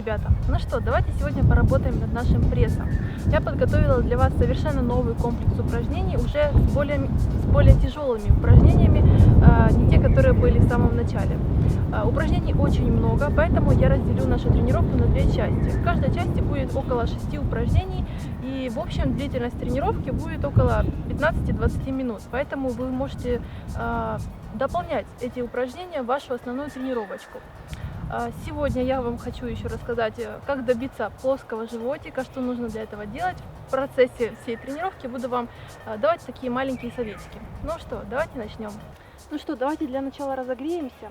ребята! Ну что, давайте сегодня поработаем над нашим прессом. Я подготовила для вас совершенно новый комплекс упражнений, уже с более тяжелыми упражнениями, не те, которые были в самом начале. Упражнений очень много, поэтому я разделю нашу тренировку на две части. В каждой части будет около 6 упражнений, и в общем длительность тренировки будет около 15-20 минут, поэтому вы можете дополнять эти упражнения в вашу основную тренировочку. Сегодня я вам хочу еще рассказать, как добиться плоского животика, что нужно для этого делать. В процессе всей тренировки буду вам давать такие маленькие советики. Ну что, давайте начнем. Ну что, давайте для начала разогреемся.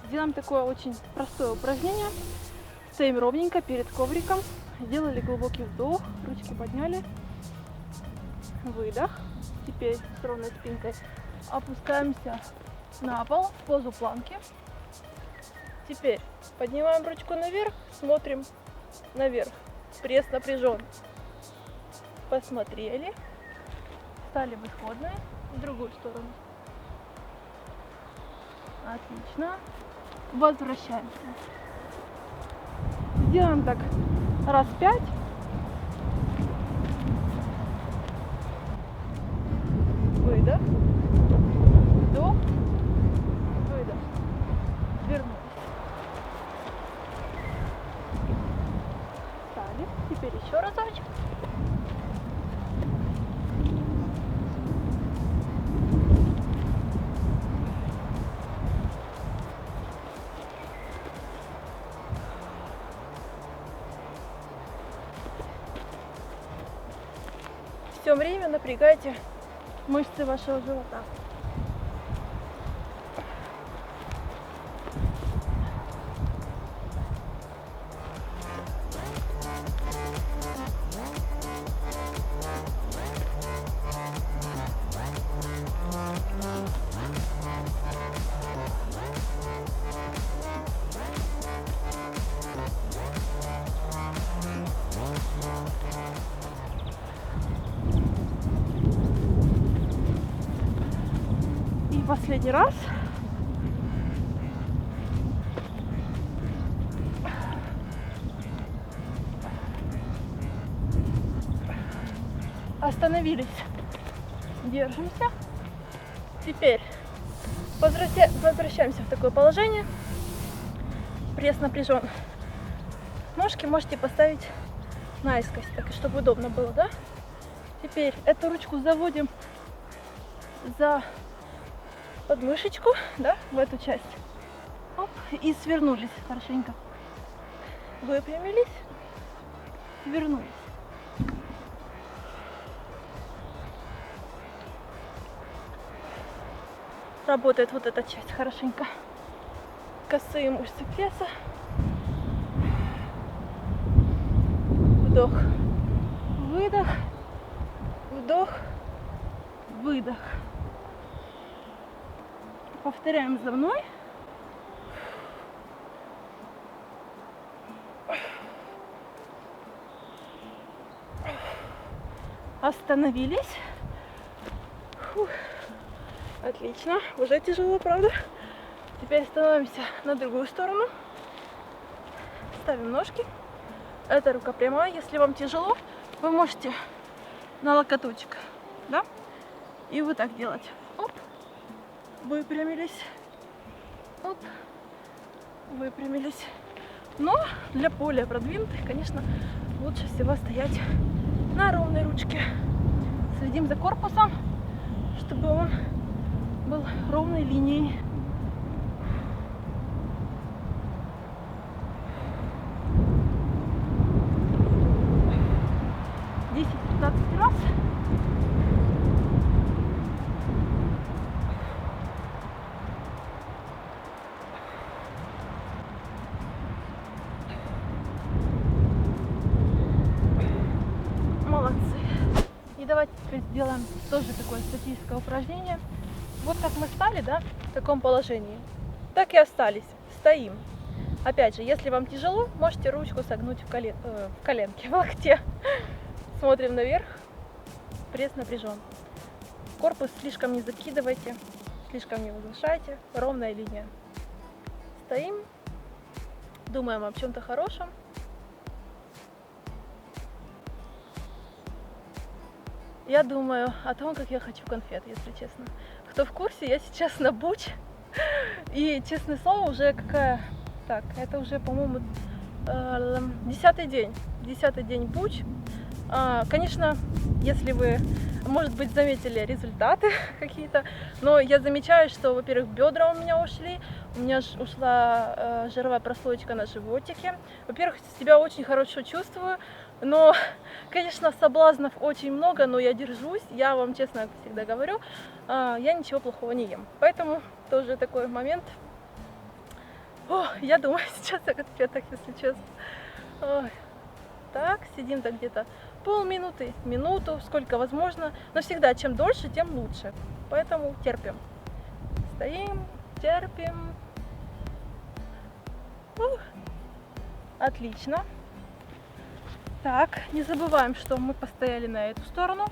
Сделаем такое очень простое упражнение. Стоим ровненько перед ковриком. Сделали глубокий вдох, ручки подняли. Выдох. Теперь с ровной спинкой опускаемся на пол в позу планки. Теперь поднимаем ручку наверх, смотрим наверх. Пресс напряжен. Посмотрели. Встали в исходное. В другую сторону. Отлично. Возвращаемся. Сделаем так раз 5. Выдох. Вдох. Выдох. Вернулись. Встали. Теперь еще разочек. Все время напрягайте мышцы вашего живота. Последний раз. Остановились. Держимся. Теперь возвращаемся в такое положение. Пресс напряжен. Ножки можете поставить наискось, так чтобы удобно было, да? Теперь эту ручку заводим за подмышечку, да, в эту часть. Оп, и свернулись хорошенько. Выпрямились, свернулись. Работает вот эта часть хорошенько. Косые мышцы пресса. Вдох, выдох, вдох, выдох. Повторяем за мной. Остановились. Фух. Отлично. Уже тяжело, правда? Теперь становимся на другую сторону. Ставим ножки. Эта рука прямая. Если вам тяжело, вы можете на локоточек, да? И вот так делать. Оп. Выпрямились. Оп. Выпрямились. Но для более продвинутых, конечно, лучше всего стоять на ровной ручке. Следим за корпусом, чтобы он был ровной линией. Раз. Молодцы. И давайте теперь сделаем тоже такое статическое упражнение. Вот как мы стали, да, в таком положении, так и остались. Стоим. Опять же, если вам тяжело, можете ручку согнуть в коленке, в локте. Смотрим наверх. Пресс напряжен. Корпус слишком не закидывайте, слишком не возвышайте. Ровная линия. Стоим. Думаем о чем-то хорошем. Я думаю о том, как я хочу конфет, если честно. Кто в курсе, я сейчас на буч. И, честное слово, уже какая... Так, это уже, по-моему, 10-й день. 10-й день буч. Конечно, если вы, может быть, заметили результаты какие-то, но я замечаю, что, во-первых, бедра у меня ушли, у меня ушла жировая прослоечка на животике. Во-первых, себя очень хорошо чувствую, но, конечно, соблазнов очень много, но я держусь, я вам честно всегда говорю, я ничего плохого не ем. Поэтому тоже такой момент. О, я думаю сейчас о конфетах, если честно. Ой. Так, сидим так где-то полминуты, минуту, сколько возможно. Но всегда, чем дольше, тем лучше. Поэтому терпим. Стоим, терпим. Отлично. Так, не забываем, что мы постояли на эту сторону.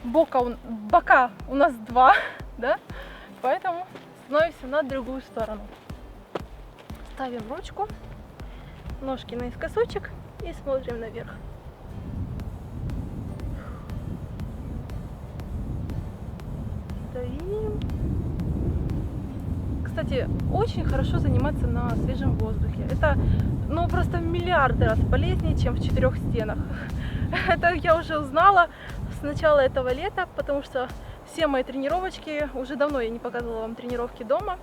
Бока у нас два, да? Поэтому становимся на другую сторону. Ставим ручку, ножки наискосочек и смотрим наверх. Стоим. Кстати, очень хорошо заниматься на свежем воздухе. Это, ну, просто в миллиарды раз полезнее, чем в 4 стенах. Это я уже узнала с начала этого лета, потому что все мои тренировочки, уже давно я не показывала вам тренировки дома,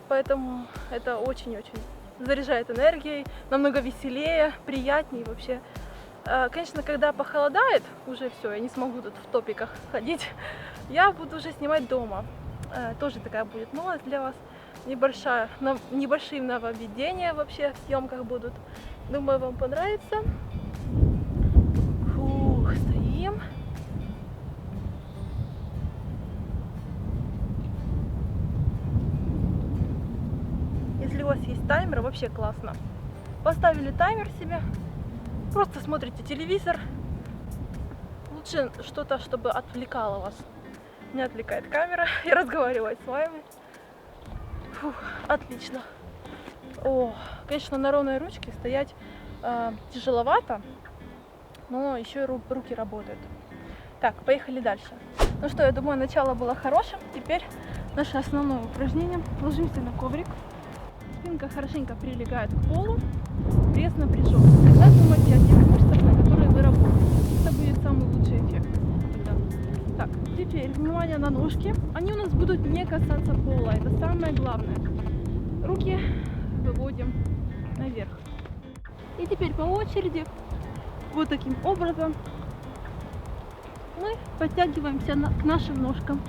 поэтому это очень-очень заряжает энергией, намного веселее, приятнее вообще. Конечно, когда похолодает, уже все, я не смогу тут в топиках ходить, я буду уже снимать дома. Тоже такая будет новость для вас, небольшие нововведения вообще в съемках будут. Думаю, вам понравится. Фух, стоим. Если у вас есть таймер, вообще классно. Поставили таймер себе, просто смотрите телевизор. Лучше что-то, чтобы отвлекало вас. Не отвлекает камера и разговаривать с вами. Фух, отлично. О, конечно, на ровной ручке стоять тяжеловато, но еще и руки работают. Так, поехали дальше. Ну что, я думаю, начало было хорошим. Теперь наше основное упражнение. Ложимся на коврик. Спинка хорошенько прилегает к полу. Пресс напряжен. Тогда думайте о тех мышцах, на которые вы работаете. Это будет самый лучший эффект. Так, теперь внимание на ножки. Они у нас будут не касаться пола. Это самое главное. Руки выводим наверх. И теперь по очереди, вот таким образом, мы подтягиваемся к нашим ножкам.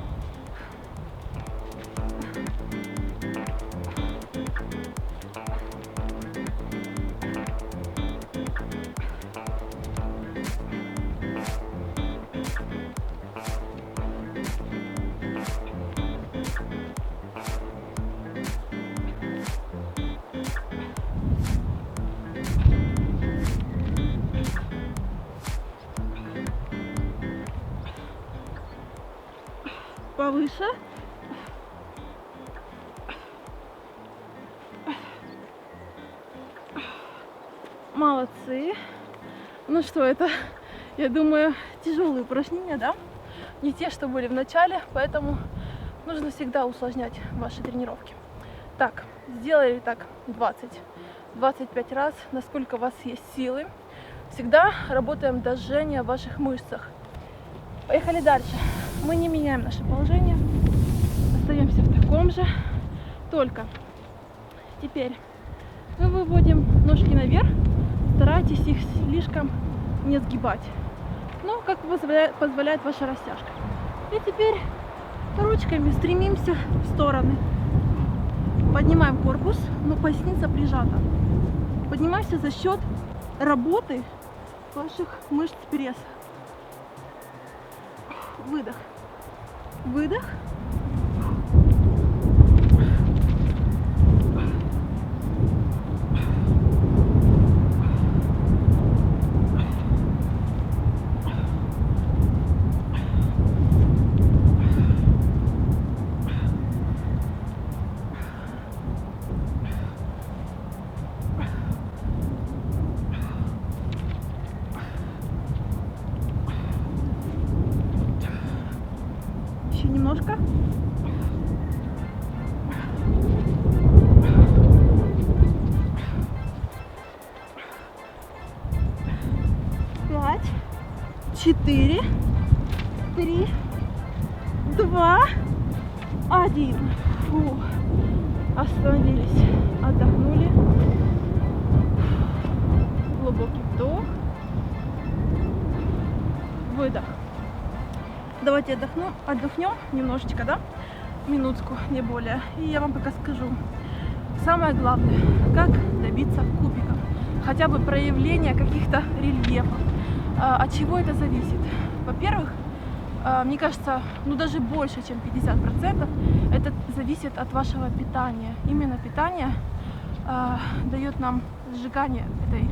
Повыше. Молодцы. Ну что, это, я думаю, тяжелые упражнения, да? Не те, что были в начале, поэтому нужно всегда усложнять ваши тренировки. Так, сделали так 20-25 раз, насколько у вас есть силы. Всегда работаем до жжения в ваших мышцах. Поехали дальше. Мы не меняем наше положение, остаемся в таком же, только теперь мы выводим ножки наверх, старайтесь их слишком не сгибать, но как позволяет ваша растяжка. И теперь ручками стремимся в стороны, поднимаем корпус, но поясница прижата. Поднимайся за счет работы ваших мышц пресса. Выдох. Выдох. немножко. Пять, 4, 3, 2, 1. Фу. Остановились, отдохнули. Глубокий вдох, выдох. Давайте отдохнем немножечко, да? Минутку, не более. И я вам пока скажу. Самое главное, как добиться кубиков. Хотя бы проявления каких-то рельефов. От чего это зависит? Во-первых, мне кажется, ну даже больше, чем 50%, это зависит от вашего питания. Именно питание дает нам сжигание этой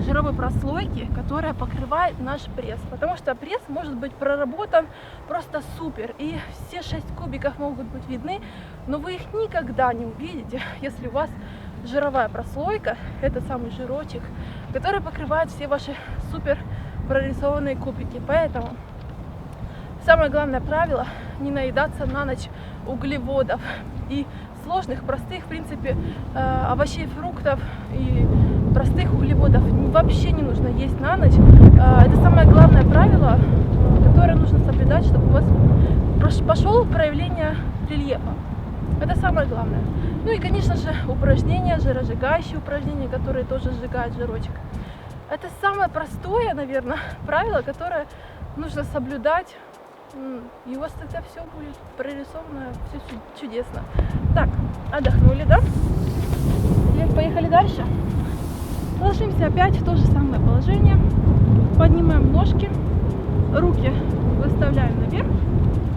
жировой прослойки, которая покрывает наш пресс. Потому что пресс может быть проработан просто супер. И все 6 кубиков могут быть видны, но вы их никогда не увидите, если у вас жировая прослойка, это самый жирочек, который покрывает все ваши супер прорисованные кубики. Поэтому самое главное правило — не наедаться на ночь углеводов и сложных, простых, в принципе, овощей, фруктов и простых углеводов вообще не нужно есть на ночь. Это самое главное правило, которое нужно соблюдать, чтобы у вас пошел проявление рельефа. Это самое главное. Ну и, конечно же, упражнения, жиросжигающие упражнения, которые тоже сжигают жирочек. Это самое простое, наверное, правило, которое нужно соблюдать. И у вас тогда все будет прорисовано, все чудесно. Так, отдохнули, да? Теперь поехали дальше. Ложимся опять в то же самое положение. Поднимаем ножки, руки выставляем наверх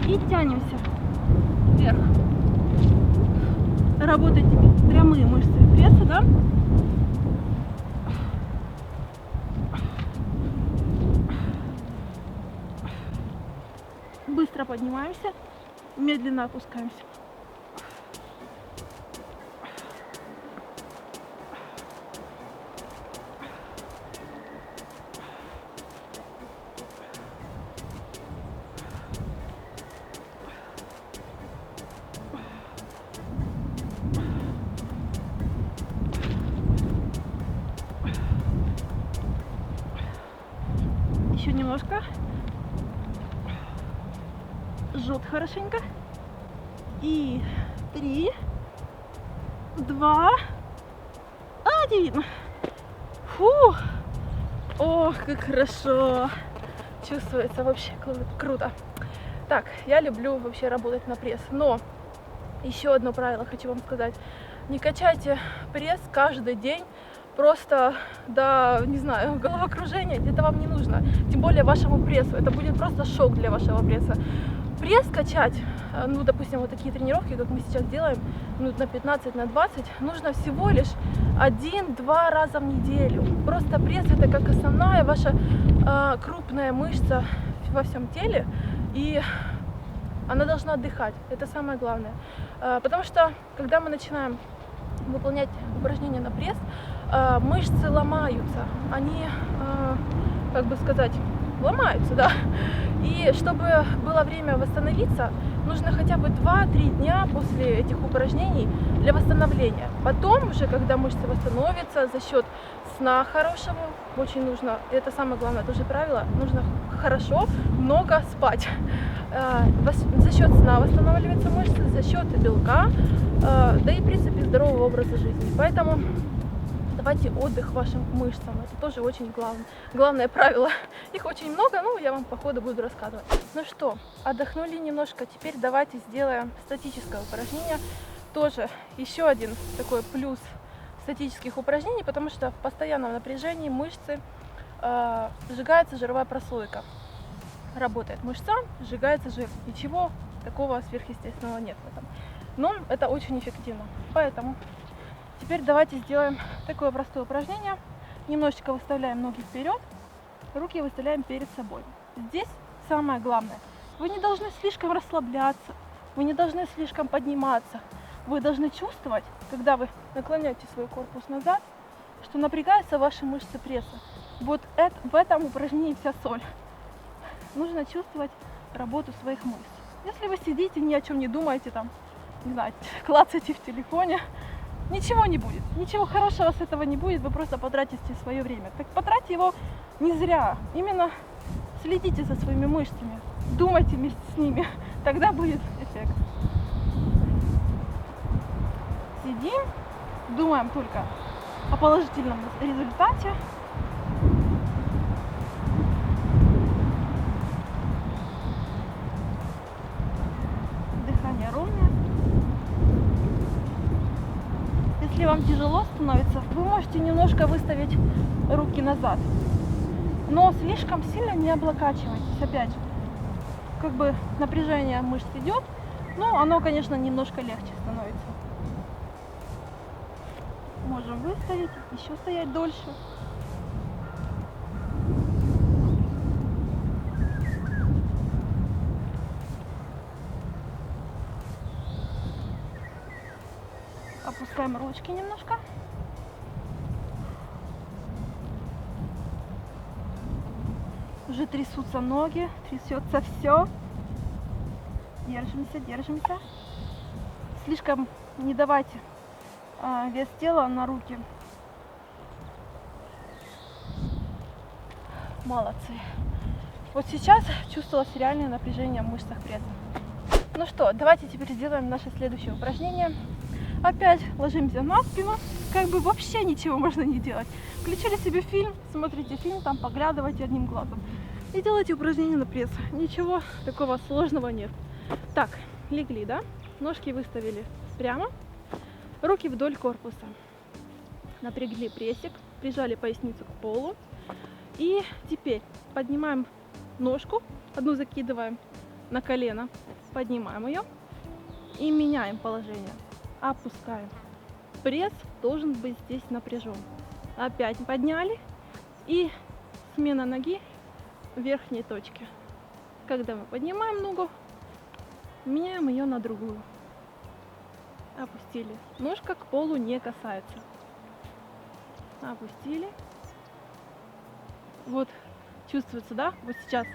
и тянемся вверх. Работают прямые мышцы пресса, да? Быстро поднимаемся, медленно опускаемся. Еще немножко. Жжет хорошенько. И 3, 2, 1. Фу! Ох, как хорошо! Чувствуется вообще круто. Так, я люблю вообще работать на пресс. Но еще одно правило хочу вам сказать. Не качайте пресс каждый день. Просто до, не знаю, головокружения. Это вам не нужно. Тем более вашему прессу. Это будет просто шок для вашего пресса. Пресс качать, ну, допустим, вот такие тренировки, как мы сейчас делаем, минут на 15, на 20, нужно всего лишь 1-2 раза в неделю. Просто пресс — это как основная ваша крупная мышца во всем теле, и она должна отдыхать. Это самое главное. Потому что, когда мы начинаем выполнять упражнения на пресс, мышцы ломаются. Они, как бы сказать, ломаются, да. И чтобы было время восстановиться, нужно хотя бы 2-3 дня после этих упражнений для восстановления. Потом уже, когда мышцы восстановятся за счет сна хорошего, очень нужно, это самое главное тоже правило, нужно хорошо, много спать. За счет сна восстанавливаются мышцы, за счет белка, да и в принципе здорового образа жизни. Поэтому давайте отдых вашим мышцам. Это тоже очень главное правило. Их очень много, но я вам по ходу буду рассказывать. Ну что, отдохнули немножко. Теперь давайте сделаем статическое упражнение. Тоже еще один такой плюс статических упражнений, потому что в постоянном напряжении мышцы сжигается жировая прослойка. Работает мышца, сжигается жир. Ничего такого сверхъестественного нет в этом. Но это очень эффективно. Поэтому теперь давайте сделаем такое простое упражнение. Немножечко выставляем ноги вперед, руки выставляем перед собой. Здесь самое главное. Вы не должны слишком расслабляться, вы не должны слишком подниматься. Вы должны чувствовать, когда вы наклоняете свой корпус назад, что напрягаются ваши мышцы пресса. Вот в этом упражнении вся соль. Нужно чувствовать работу своих мышц. Если вы сидите, ни о чем не думаете, там, не знаю, клацаете в телефоне, ничего не будет. Ничего хорошего с этого не будет, вы просто потратите свое время. Так потратьте его не зря. Именно следите за своими мышцами, думайте вместе с ними, тогда будет эффект. Сидим, думаем только о положительном результате. Дыхание ровное. Если вам тяжело становится, вы можете немножко выставить руки назад. Но слишком сильно не облокачивайтесь. Опять же, как бы напряжение мышц идет, но оно, конечно, немножко легче становится. Можем выставить, еще стоять дольше. Опускаем ручки немножко. Уже трясутся ноги, трясется все. Держимся, держимся. Слишком не давайте вес тела на руки. Молодцы. Вот сейчас чувствовалось реальное напряжение в мышцах пресса. Ну что, давайте теперь сделаем наше следующее упражнение. Опять ложимся на спину, как бы вообще ничего можно не делать. Включили себе фильм, смотрите фильм, там поглядывайте одним глазом. И делайте упражнения на пресс. Ничего такого сложного нет. Так, легли, да? Ножки выставили прямо. Руки вдоль корпуса. Напрягли прессик, прижали поясницу к полу. И теперь поднимаем ножку, одну закидываем на колено, поднимаем ее и меняем положение. Опускаем. Пресс должен быть здесь напряжен. Опять подняли и смена ноги в верхней точке. Когда мы поднимаем ногу, меняем ее на другую. Опустили. Ножка к полу не касается. Опустили. Вот чувствуется, да? Вот сейчас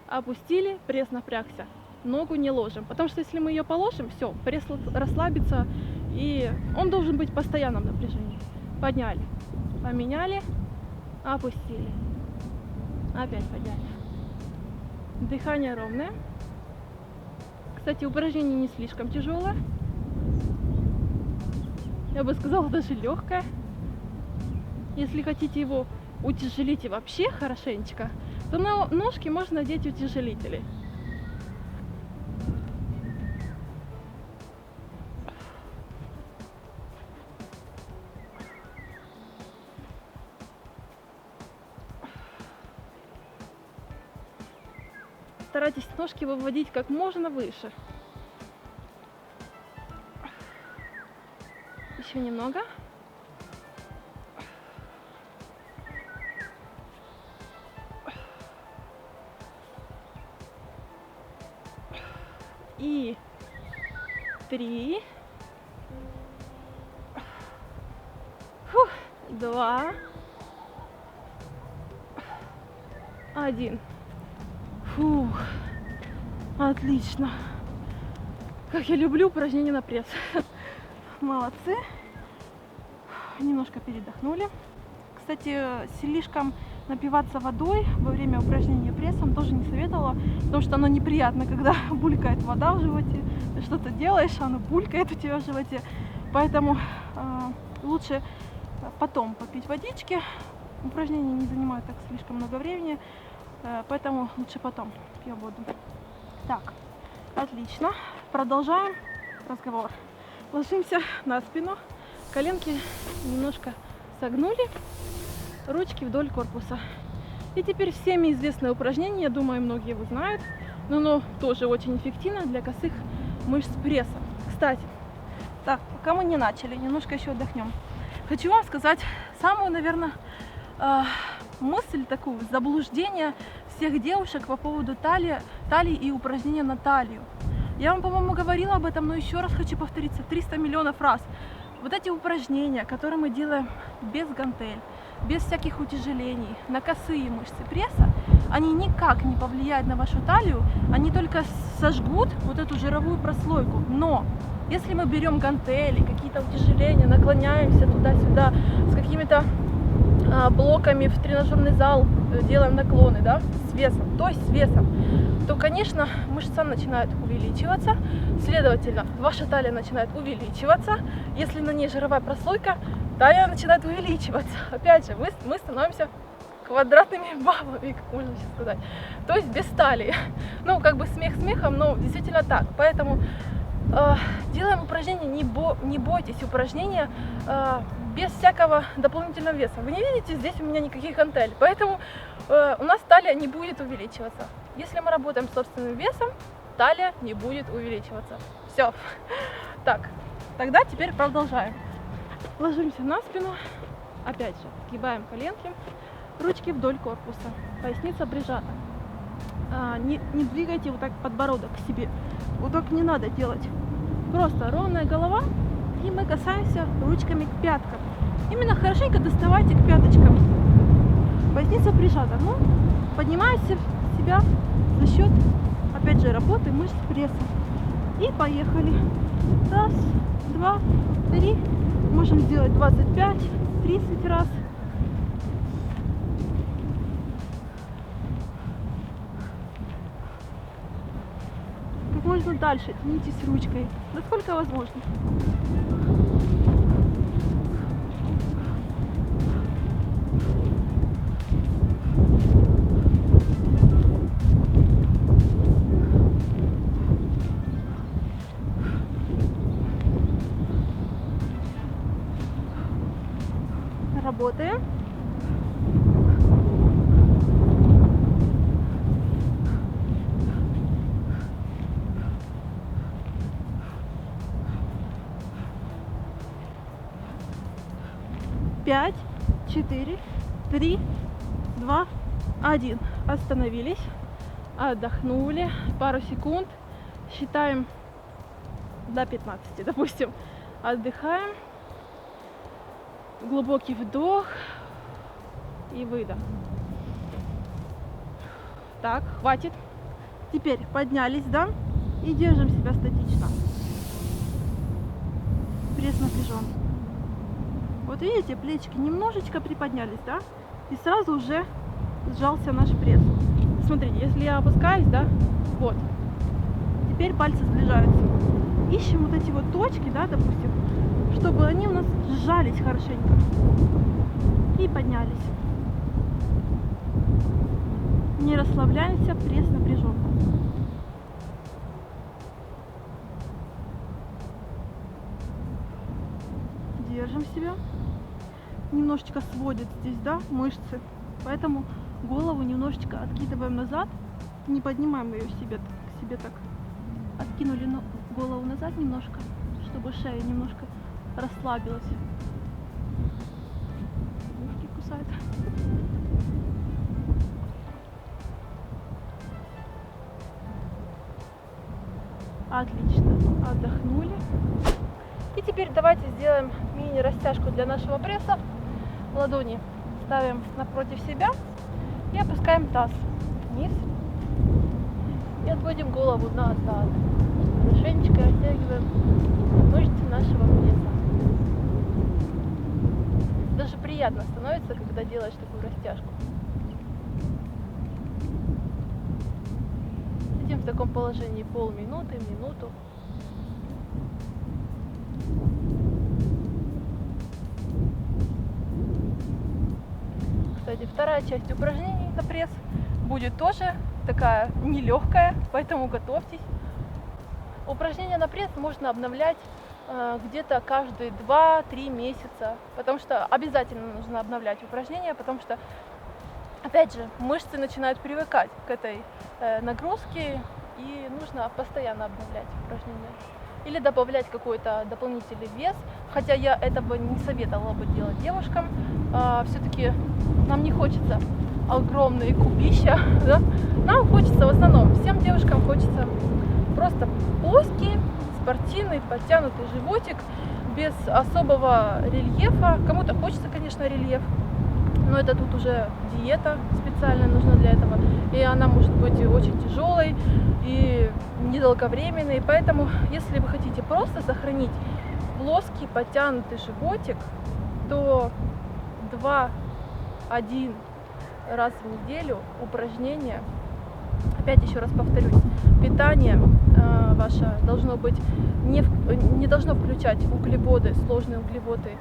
опустили, пресс напрягся. Ногу не ложим, потому что если мы ее положим, все, пресс расслабится, и он должен быть в постоянном напряжении. Подняли, поменяли, опустили, опять подняли. Дыхание ровное. Кстати, упражнение не слишком тяжелое. Я бы сказала, даже легкое. Если хотите его утяжелить и вообще хорошенечко, то на ножки можно надеть утяжелители. Старайтесь ножки выводить как можно выше. Еще немного. И 3, 2, 1. Фух, отлично. Как я люблю упражнения на пресс. Молодцы. Немножко передохнули. Кстати, слишком напиваться водой во время упражнения прессом тоже не советовала, потому что оно неприятно, когда булькает вода в животе. Ты что-то делаешь, оно булькает у тебя в животе. Поэтому лучше потом попить водички. Упражнения не занимают так слишком много времени, поэтому лучше потом пью воду. Так, отлично. Продолжаем разговор. Ложимся на спину, коленки немножко согнули, ручки вдоль корпуса. И теперь всеми известное упражнение, я думаю, многие его знают, но оно тоже очень эффективно для косых мышц пресса. Кстати, так, пока мы не начали, немножко еще отдохнем. Хочу вам сказать самую, наверное, мысль такую, заблуждение всех девушек по поводу талии и упражнения на талию. Я вам, по-моему, говорила об этом, но еще раз хочу повториться 300 миллионов раз. Вот эти упражнения, которые мы делаем без гантель, без всяких утяжелений, на косые мышцы пресса, они никак не повлияют на вашу талию, они только сожгут вот эту жировую прослойку. Но если мы берем гантели, какие-то утяжеления, наклоняемся туда-сюда с какими-то блоками в тренажерный зал, делаем наклоны, да, с весом, то есть с весом, то, конечно, мышца начинает увеличиваться, следовательно, ваша талия начинает увеличиваться. Если на ней жировая прослойка, талия начинает увеличиваться. Опять же, мы становимся квадратными бабами, как можно сейчас сказать. То есть без талии. Ну, как бы смех смехом, но действительно так. Поэтому делаем упражнения, не бойтесь упражнения без всякого дополнительного веса. Вы не видите, здесь у меня никаких гантелей, поэтому у нас талия не будет увеличиваться. Если мы работаем с собственным весом, талия не будет увеличиваться. Все. Так, тогда теперь продолжаем. Ложимся на спину, опять же, сгибаем коленки, ручки вдоль корпуса, поясница прижата. Не двигайте вот так подбородок к себе, вот так не надо делать. Просто ровная голова, и мы касаемся ручками к пяткам. Именно хорошенько доставайте к пяточкам. Поясница прижата, но поднимайте себя за счет, опять же, работы мышц пресса. И поехали. Раз, два, три. Можем сделать 25, 30 раз. Как можно дальше тянитесь ручкой, насколько возможно. Работаем. Пять, 4, 3, 2, 1. Остановились, отдохнули пару секунд, считаем до 15, допустим. Отдыхаем, глубокий вдох и выдох. Так, хватит. Теперь поднялись, да, и держим себя статично. Пресс напряжен. Вот видите, плечики немножечко приподнялись, да, и сразу уже сжался наш пресс. Смотрите, если я опускаюсь, да, вот, теперь пальцы сближаются. Ищем вот эти вот точки, да, допустим, чтобы они у нас сжались хорошенько и поднялись. Не расслабляемся, пресс напряжен. Держим себя. Немножечко сводит здесь, да, мышцы, поэтому голову немножечко откидываем назад, не поднимаем ее к себе так. Откинули голову назад немножко, чтобы шея немножко расслабилась. Ушки кусают. Отлично, отдохнули. И теперь давайте сделаем мини-растяжку для нашего пресса. Ладони ставим напротив себя и опускаем таз вниз. И отводим голову назад. Хорошенечко растягиваем мышцы нашего пресса. Даже приятно становится, когда делаешь такую растяжку. Сидим в таком положении полминуты, минуту. Кстати, вторая часть упражнений на пресс будет тоже такая нелегкая, поэтому готовьтесь. Упражнения на пресс можно обновлять где-то каждые 2-3 месяца, потому что обязательно нужно обновлять упражнения, потому что, опять же, мышцы начинают привыкать к этой нагрузке, и нужно постоянно обновлять упражнения. Или добавлять какой-то дополнительный вес, хотя я этого не советовала бы делать девушкам. Все-таки нам не хочется огромные кубища, да? Нам хочется в основном, всем девушкам хочется просто плоский, спортивный, подтянутый животик, без особого рельефа. Кому-то хочется, конечно, рельеф. Но это тут уже диета специально нужна для этого. И она может быть очень тяжелой и недолговременной. Поэтому, если вы хотите просто сохранить плоский, подтянутый животик, то 2-1 раз в неделю упражнения. Опять еще раз повторюсь, питание ваше должно быть не должно включать углеводы, сложные углеводы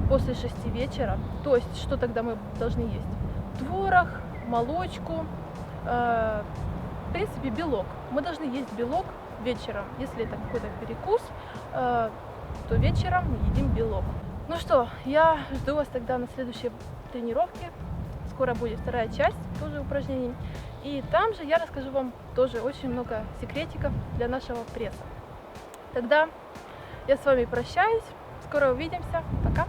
после 6 вечера. То есть, что тогда мы должны есть? Творог, молочку, в принципе, белок. Мы должны есть белок вечером. Если это какой-то перекус, то вечером едим белок. Ну что, я жду вас тогда на следующей тренировке. Скоро будет вторая часть тоже упражнений. И там же я расскажу вам тоже очень много секретиков для нашего пресса. Тогда я с вами прощаюсь. Скоро увидимся. Пока!